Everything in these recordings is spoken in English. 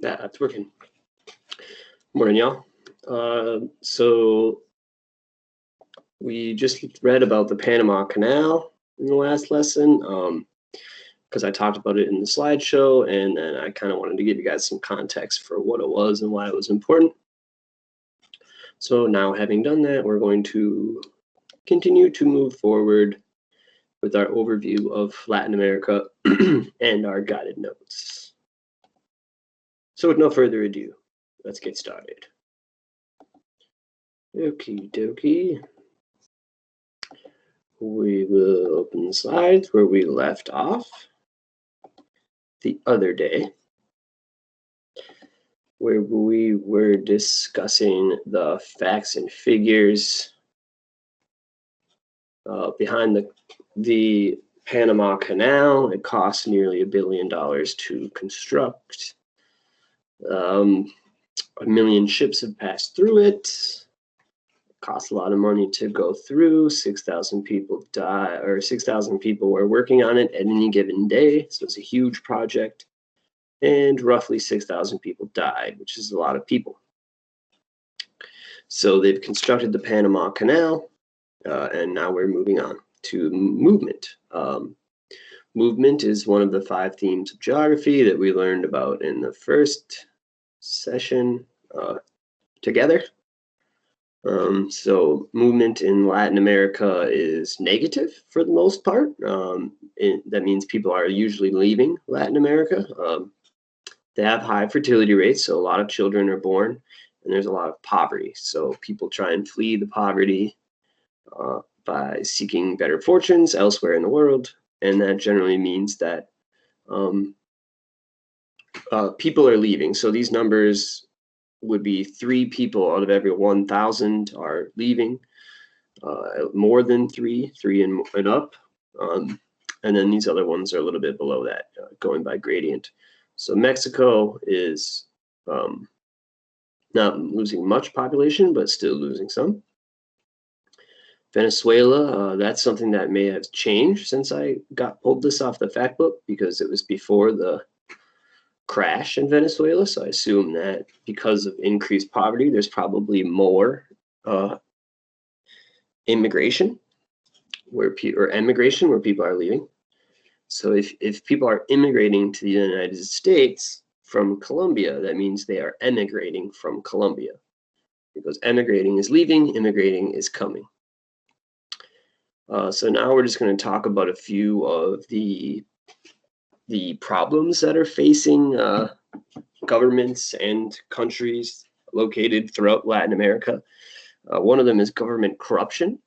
That's working. Morning, y'all. So we just read about the Panama Canal in the last lesson because I talked about it in the slideshow, and then I kind of wanted to give you guys some context for what it was and why it was important. So now, having done that, we're going to continue to move forward with our overview of Latin America and our guided notes. So with no further ado, let's get started. Okie dokie. We will open the slides where we left off the other day, where we were discussing the facts and figures behind the Panama Canal. It cost nearly $1 billion to construct. 1 million ships have passed through it. Cost a lot of money to go through. 6,000 people died, or 6,000 people were working on it at any given day. So it's a huge project. And roughly 6,000 people died, which is a lot of people. So they've constructed the Panama Canal, and now we're moving on to movement. Movement is one of the 5 themes of geography that we learned about in the first session together. So movement in Latin America is negative for the most part. That means people are usually leaving Latin America. They have high fertility rates, so a lot of children are born, and there's a lot of poverty. So people try and flee the poverty by seeking better fortunes elsewhere in the world, and that generally means that people are leaving. So these numbers would be 3 people out of every 1,000 are leaving, more than 3 and up. And then these other ones are a little bit below that, going by gradient. So Mexico is not losing much population, but still losing some. Venezuela, that's something that may have changed since I pulled this off the fact book, because it was before the crash in Venezuela. So I assume that because of increased poverty, there's probably more immigration where emigration where people are leaving. So if people are immigrating to the United States from Colombia, that means they are emigrating from Colombia, because emigrating is leaving, immigrating is coming. So now we're just going to talk about a few of the problems that are facing governments and countries located throughout Latin America. One of them is government corruption.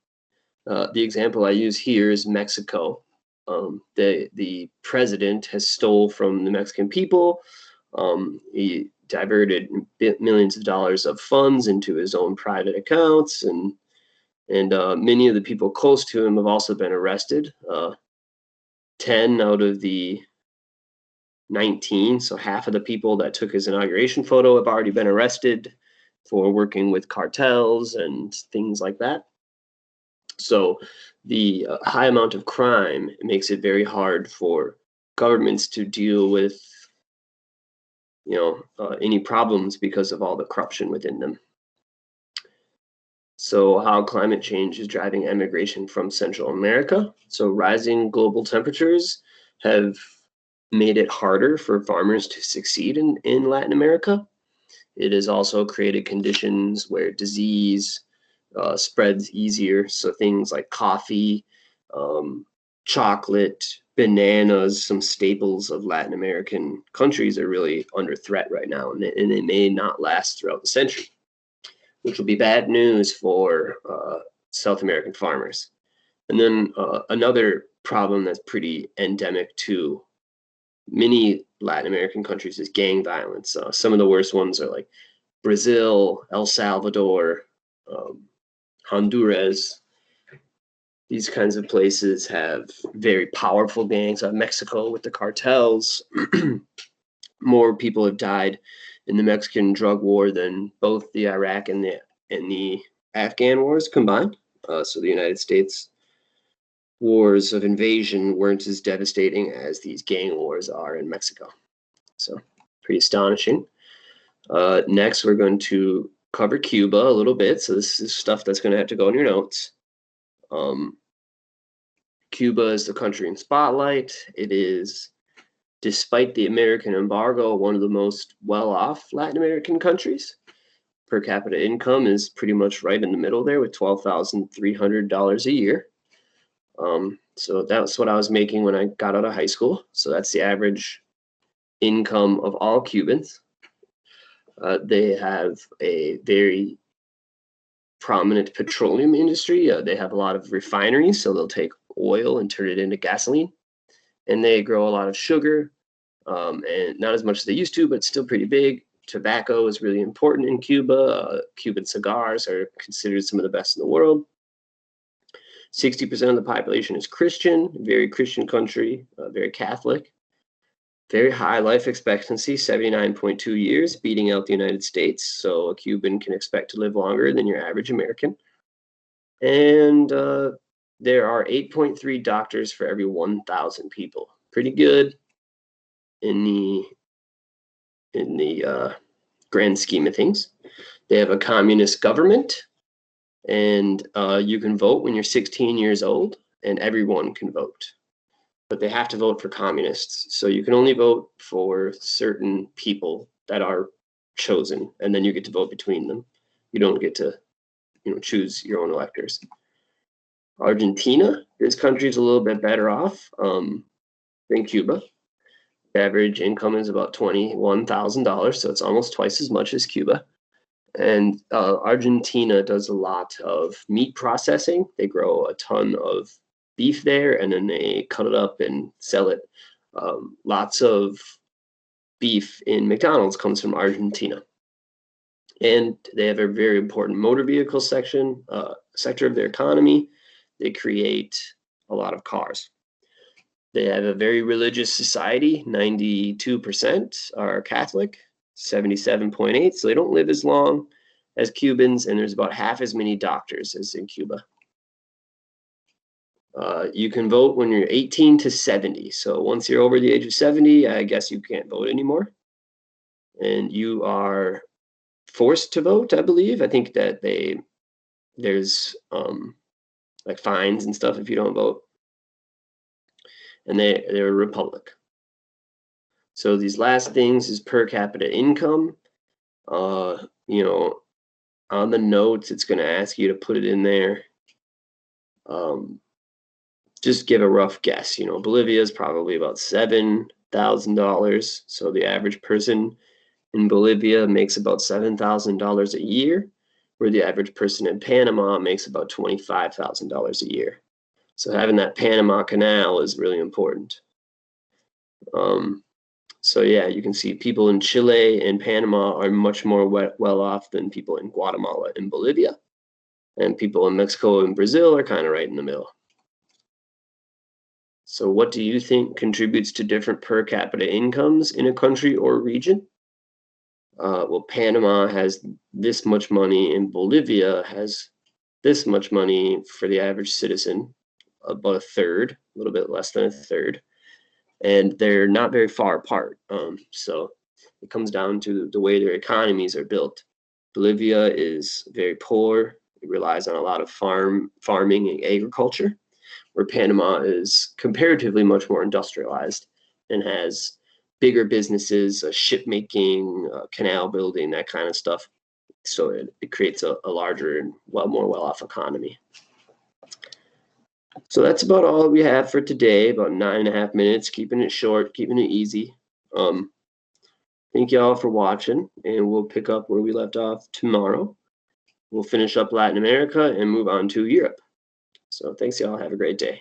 The example I use here is Mexico. The president has stole from the Mexican people. He diverted millions of dollars of funds into his own private accounts, and many of the people close to him have also been arrested. 10 out of the 19, so half of the people that took his inauguration photo have already been arrested for working with cartels and things like that. So the high amount of crime makes it very hard for governments to deal with, any problems because of all the corruption within them. So how climate change is driving emigration from Central America. So rising global temperatures have made it harder for farmers to succeed in Latin America. It has also created conditions where disease spreads easier. So things like coffee, chocolate, bananas, some staples of Latin American countries are really under threat right now, and they may not last throughout the century, which will be bad news for South American farmers. And then another problem that's pretty endemic to many Latin American countries is gang violence. Some of the worst ones are like Brazil, El Salvador, Honduras. These kinds of places have very powerful gangs. Mexico with the cartels. More people have died in the Mexican drug war than both the Iraq and the Afghan wars combined. So the United States wars of invasion weren't as devastating as these gang wars are in Mexico. So pretty astonishing. Next, we're going to cover Cuba a little bit. So this is stuff that's going to have to go in your notes. Cuba is the country in spotlight. It is, despite the American embargo, one of the most well-off Latin American countries. Per capita income is pretty much right in the middle there with $12,300 a year. So that's what I was making when I got out of high school. So that's the average income of all Cubans. They have a very prominent petroleum industry. They have a lot of refineries, so they'll take oil and turn it into gasoline. And they grow a lot of sugar, and not as much as they used to, but still pretty big. Tobacco is really important in Cuba. Cuban cigars are considered some of the best in the world. 60% of the population is Christian, very Christian country, very Catholic. Very high life expectancy, 79.2 years, beating out the United States. So a Cuban can expect to live longer than your average American. And there are 8.3 doctors for every 1,000 people. Pretty good in the grand scheme of things. They have a communist government, and you can vote when you're 16 years old, and everyone can vote. But they have to vote for communists. So you can only vote for certain people that are chosen, and then you get to vote between them. You don't get to, choose your own electors. Argentina, this country is a little bit better off than Cuba. The average income is about $21,000, so it's almost twice as much as Cuba. And Argentina does a lot of meat processing. They grow a ton of beef there, and then they cut it up and sell it. Lots of beef in McDonald's comes from Argentina. And they have a very important motor vehicle sector of their economy. They create a lot of cars. They have a very religious society. 92% are Catholic, 77.8%. So they don't live as long as Cubans, and there's about half as many doctors as in Cuba. You can vote when you're 18 to 70. So once you're over the age of 70, I guess you can't vote anymore. And you are forced to vote, I believe. I think that there's like fines and stuff if you don't vote. And they're a republic. So these last things is per capita income. On the notes, it's going to ask you to put it in there. Just give a rough guess. Bolivia is probably about $7,000. So the average person in Bolivia makes about $7,000 a year, where the average person in Panama makes about $25,000 a year. So having that Panama Canal is really important. So yeah, you can see people in Chile and Panama are much more well off than people in Guatemala and Bolivia. And people in Mexico and Brazil are kind of right in the middle. So what do you think contributes to different per capita incomes in a country or region? Well, Panama has this much money, and Bolivia has this much money for the average citizen, about a third, a little bit less than a third. And they're not very far apart. So it comes down to the way their economies are built. Bolivia is very poor. It relies on a lot of farming and agriculture, where Panama is comparatively much more industrialized and has bigger businesses, ship making, canal building, that kind of stuff. So it creates a larger and more well-off economy. So that's about all we have for today, about 9.5 minutes, keeping it short, keeping it easy. Thank you all for watching, and we'll pick up where we left off tomorrow. We'll finish up Latin America and move on to Europe. So thanks, y'all. Have a great day.